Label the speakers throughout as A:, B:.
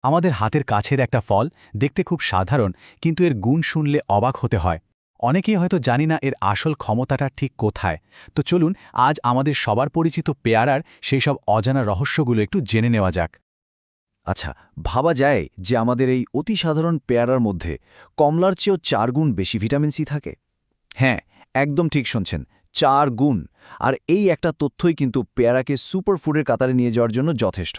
A: আমাদের হাতের কাছের একটা ফল দেখতে খুব সাধারণ, কিন্তু এর গুণ শুনলে অবাক হতে হয়। অনেকেই হয়তো জানি না এর আসল ক্ষমতাটা ঠিক কোথায়। তো চলুন আজ আমাদের সবার পরিচিত পেয়ারার সেই সব অজানা রহস্যগুলো একটু জেনে নেওয়া যাক।
B: আচ্ছা, ভাবা যায় যে আমাদের এই অতি সাধারণ পেয়ারার মধ্যে কমলার চেয়েও 4 গুণ বেশি ভিটামিন সি থাকে। হ্যাঁ, একদম ঠিক শুনছেন, 4 গুণ। আর এই একটা তথ্যই কিন্তু পেয়ারাকে সুপারফুডের কাতারে নিয়ে যাওয়ার জন্য যথেষ্ট।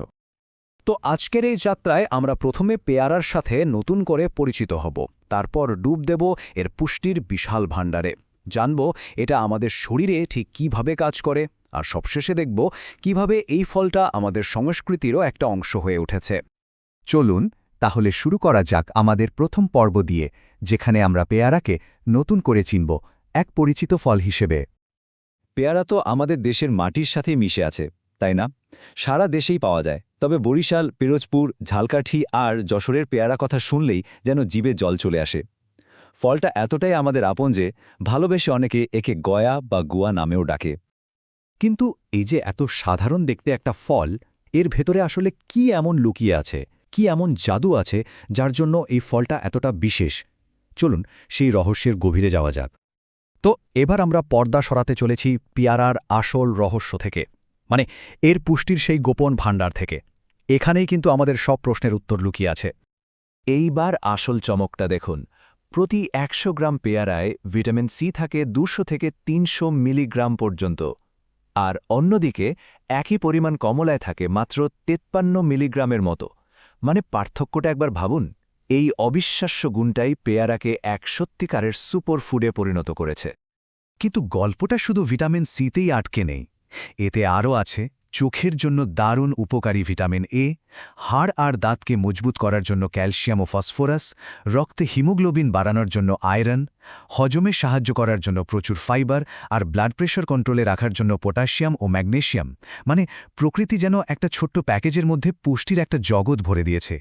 C: তো আজকের এই যাত্রায় আমরা প্রথমে পেয়ারার সাথে নতুন করে পরিচিত হব, তারপর ডুব দেব এর পুষ্টির বিশাল ভাণ্ডারে, জানব এটা আমাদের শরীরে ঠিক কিভাবে কাজ করে, আর সবশেষে দেখব কিভাবে এই ফলটা আমাদের সংস্কৃতিরও একটা অংশ হয়ে উঠেছে।
D: চলুন তাহলে শুরু করা যাক আমাদের প্রথম পর্ব দিয়ে, যেখানে আমরা পেয়ারাকে নতুন করে চিনব এক পরিচিত ফল হিসেবে।
B: পেয়ারা তো আমাদের দেশের মাটির সাথেই মিশে আছে, তাই না? সারা দেশেই পাওয়া যায়, তবে বরিশাল, পিরোজপুর, ঝালকাঠি আর যশোরের পেয়ারা কথা শুনলেই যেন জিভে জল চলে আসে। ফলটা এতটাই আমাদের আপন যে ভালোবেসে অনেকে একে গয়া বা গুয়া নামেও ডাকে।
C: কিন্তু এই যে এত সাধারণ দেখতে একটা ফল, এর ভেতরে আসলে কি এমন লুকিয়ে আছে, কি এমন জাদু আছে যার জন্য এই ফলটা এতটা বিশেষ? চলুন সেই রহস্যের গভীরে যাওয়া যাক। তো এবার আমরা পর্দা সরাতে চলেছি পেয়ারার আসল রহস্য থেকে, মানে এর পুষ্টির সেই গোপন ভাণ্ডার থেকে। এখানেই কিন্তু আমাদের সব প্রশ্নের উত্তর লুকিয়ে আছে।
B: এইবার আসল চমকটা দেখুন। প্রতি ১০০ গ্রাম পেয়ারায় ভিটামিন সি থাকে ২০০ থেকে ৩০০ মিলিগ্রাম পর্যন্ত। আর অন্যদিকে একই পরিমাণ কমলায় থাকে মাত্র ৫৩ মিলিগ্রামের মতো। মানে পার্থক্যটা একবার ভাবুন। এই অবিশ্বাস্য গুণটাই পেয়ারাকে এক সত্যিকারের সুপারফুডে পরিণত করেছে।
A: কিন্তু গল্পটা শুধু ভিটামিন সিতেই আটকে নেই। এতে আরও আছে চোখের জন্য দারুণ উপকারী ভিটামিন এ, হাড় আর দাঁতকে মজবুত করার জন্য ক্যালসিয়াম ও ফসফরাস, রক্তে হিমোগ্লোবিন বাড়ানোর জন্য আয়রন, হজমে সাহায্য করার জন্য প্রচুর ফাইবার, আর ব্লাড প্রেশার কন্ট্রোলে রাখার জন্য পটাশিয়াম ও ম্যাগনেসিয়াম। মানে প্রকৃতি যেন একটা ছোট্ট প্যাকেজের মধ্যে পুষ্টির একটা জগৎ ভরে দিয়েছে।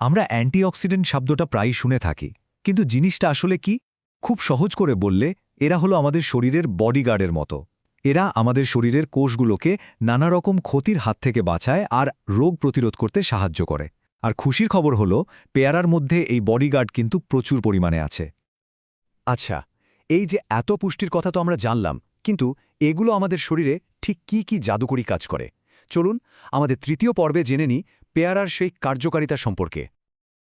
C: আমরা অ্যান্টিঅক্সিডেন্ট শব্দটা প্রায়ই শুনে থাকি, কিন্তু জিনিসটা আসলে কি? খুব সহজ করে বললে এরা হলো আমাদের শরীরের বডিগার্ডের মতো। এরা আমাদের শরীরের কোষগুলোকে নানা রকম ক্ষতির হাত থেকে বাঁচায় আর রোগ প্রতিরোধ করতে সাহায্য করে। আর খুশির খবর হলো পেয়ারার মধ্যে এই বডিগার্ড কিন্তু প্রচুর পরিমাণে আছে। আচ্ছা, এই যে এত পুষ্টির কথা তো আমরা জানলাম, কিন্তু এগুলো আমাদের শরীরে ঠিক কি কি জাদুকরী কাজ করে? চলুন আমাদের তৃতীয় পর্বে জেনে নিই পেয়ারার সেই কার্যকারিতা সম্পর্কে।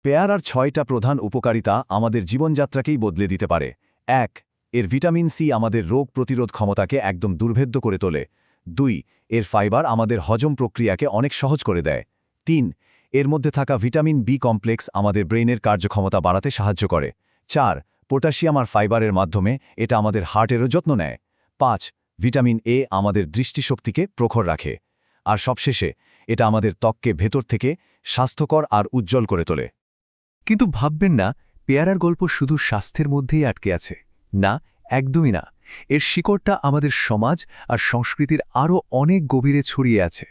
A: পেয়ারার ৬টা প্রধান উপকারিতা আমাদের জীবনযাত্রাকেই বদলে দিতে পারে। ১. এর ভিটামিন সি আমাদের রোগ প্রতিরোধ ক্ষমতাকে একদম দুর্ভেদ্য করে তোলে। ২. এর ফাইবার আমাদের হজম প্রক্রিয়াকে অনেক সহজ করে দেয়। ৩. এর মধ্যে থাকা ভিটামিন বি কমপ্লেক্স আমাদের ব্রেইনের কার্যক্ষমতা বাড়াতে সাহায্য করে। ৪. পটাশিয়াম আর ফাইবারের মাধ্যমে এটা আমাদের হার্টেরও যত্ন নেয়। ৫. ভিটামিন এ আমাদের দৃষ্টিশক্তিকে প্রখর রাখে। আর সবশেষে এটা আমাদের ত্বককে ভেতর থেকে স্বাস্থ্যকর আর উজ্জ্বল করে তোলে।
D: কিন্তু ভাববেন না পেয়ারার গল্প শুধু স্বাস্থ্যের মধ্যেই আটকে আছে। না, একদমই না। এর শিকড়টা আমাদের সমাজ আর সংস্কৃতির আরও অনেক গভীরে ছড়িয়ে আছে।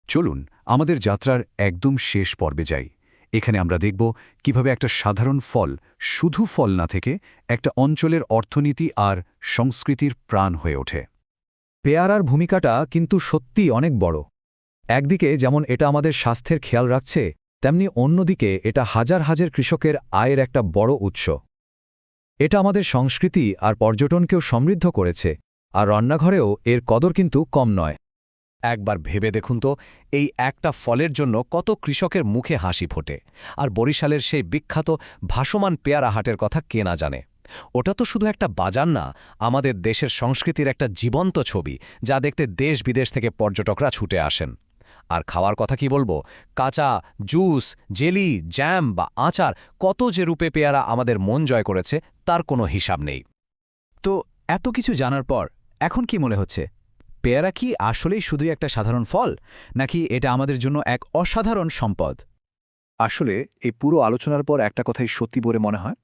A: চলুন আমাদের যাত্রার একদম শেষ পর্বে যাই। এখানে আমরা দেখব কিভাবে একটা সাধারণ ফল শুধু ফল না থেকে একটা অঞ্চলের অর্থনীতি আর সংস্কৃতির প্রাণ হয়ে ওঠে।
C: পেয়ারার ভূমিকাটা কিন্তু সত্যিই অনেক বড়। একদিকে যেমন এটা আমাদের স্বাস্থ্যের খেয়াল রাখছে, তেমনি অন্যদিকে এটা হাজার হাজার কৃষকের আয়ের একটা বড় উৎস। এটা আমাদের সংস্কৃতি আর পর্যটনকেও সমৃদ্ধ করেছে, আর রান্নাঘরেও এর কদর কিন্তু কম নয়। একবার ভেবে দেখুন তো, এই একটা ফলের জন্য কত কৃষকের মুখে হাসি ফোটে। আর বরিশালের সেই বিখ্যাত ভাসমান পেয়ারা হাটের কথা কে না জানে। ওটা তো শুধু একটা বাজার না, আমাদের দেশের সংস্কৃতির একটা জীবন্ত ছবি, যা দেখতে দেশ বিদেশ থেকে পর্যটকরা ছুটে আসেন। আর খাওয়ার কথা কি বলবো, কাঁচা, জুস, জেলি, জ্যাম বা আচার, কত যে রূপে পেয়ারা আমাদের মন জয় করেছে তার কোনো হিসাব নেই। তো এত কিছু জানার পর এখন কি মনে হচ্ছে? পেয়ারা কি আসলেই শুধুই একটা সাধারণ ফল, নাকি এটা আমাদের জন্য এক অসাধারণ সম্পদ?
E: আসলে এই পুরো আলোচনার পর একটা কথাই সত্যি বলে মনে হয়,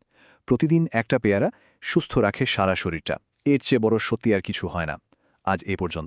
E: প্রতিদিন একটা পেয়ারা সুস্থ রাখে সারা শরীরটা। এর চেয়ে বড় সত্যি আর কিছু হয় না। আজ এ পর্যন্ত।